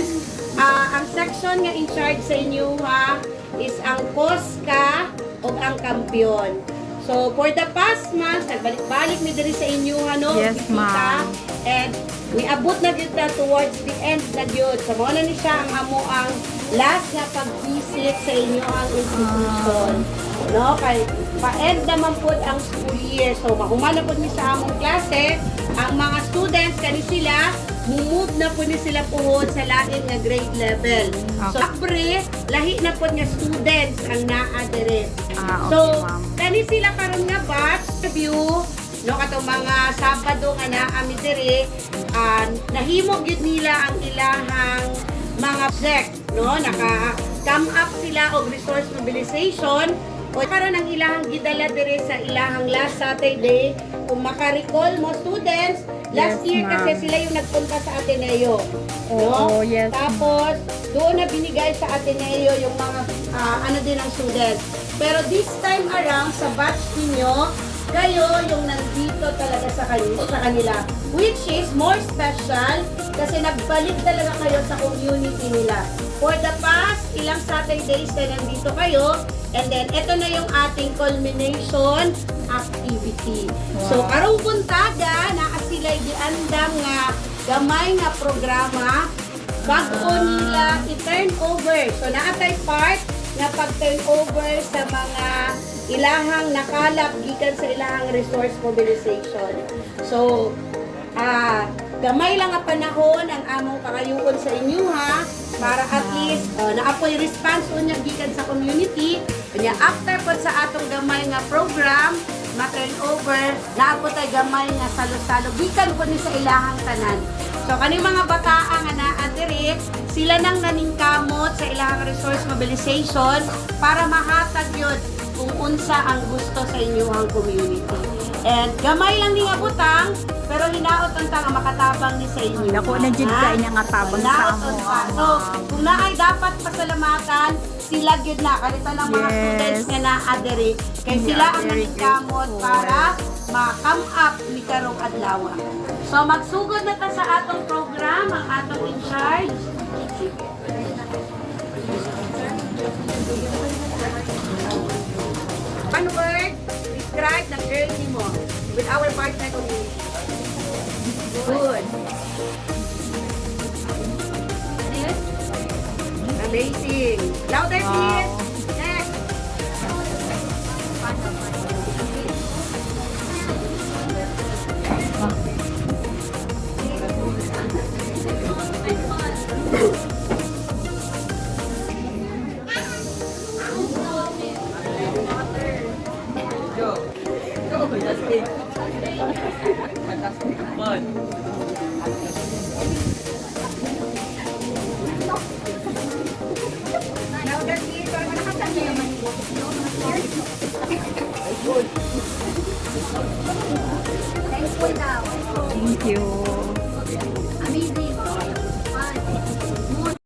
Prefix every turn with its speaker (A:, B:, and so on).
A: students, ang section nga in charge sa inyo ha is ang COSCA o ang Kampiyon. So, for the past months, nagbalik-balik mi diri sa inyo no?
B: Yes, ma'am.
A: And niabot na gyud na towards the end na gyud. So, mo na ni siya ang amo ang last nga pag-visit sa inyo ang institution. No? Kay pa-end naman po ang school year. So, mahumana po ni sa among klase. Ang mga students, kani sila, move na po ni sila puhod sa lain nga grade level.
B: Okay.
A: So, apre, lahi na po nga students ang naa-dire.
B: Okay,
A: So,
B: ma'am.
A: kani sila karon nga batch review, no, katong mga Sabado nga naami dire, nahimog yun nila ang ilahang mga project, no, naka-come up sila og resource mobilization o karon ang ilahang gidala dire sa ilahang last Saturday. Kung maka-recall mo students, last
B: Yes,
A: year
B: ma'am.
A: kasi sila yung nagpunta sa Ateneo.
B: Oo, yes.
A: Tapos, doon na binigay sa Ateneo yung mga ano din ang students. Pero this time around, sa batch ninyo, kayo yung nandito talaga sa kanila. Which is more special kasi nagbalik talaga kayo sa community nila. For the past ilang Saturdays na nandito kayo, and then ito na yung ating culmination activity. So, karong buntaga, naa sila diandam nga gamay nga programa bago nila i-turn over. So, naatay part nga pag-turn over sa mga ilahang nakalap gikan sa ilahang resource mobilization. So, gamay lang nga panahon ang among pakayuon sa inyo ha, para at least naapoy response unya gikan sa community. Kanya after po sa atong gamay nga program, ma-turn over, naabot ay gamay nga salo-salo gikan po ni sa ilahang tanan. So kani mga bataa nga naa diri, sila nang naningkamot sa ilahang resource mobilization para mahatag yun kung unsa ang gusto sa inyong community. And gamay lang ni nga butang, pero hinaot unta nga makatabang ni sa inyo.
B: Dako na jud
A: ha?
B: kay nga tabang sa
A: Hinaot
B: amo.
A: unta. So, kung naay dapat pasalamatan, sila gyud na kalita ng mga
B: Yes.
A: students nga naa diri kay
B: Yeah,
A: sila ang
B: very
A: naningkamot
B: grateful.
A: para ma-come up ni karong adlaw. So magsugod na ta sa atong program, ang atong in charge. One word, describe the journey mo with our partner community. Good. Amazing. Louder, please. Next. Louder, please. Para makasama naman. Good. Thanks for now.
B: Thank you.
A: Amazing.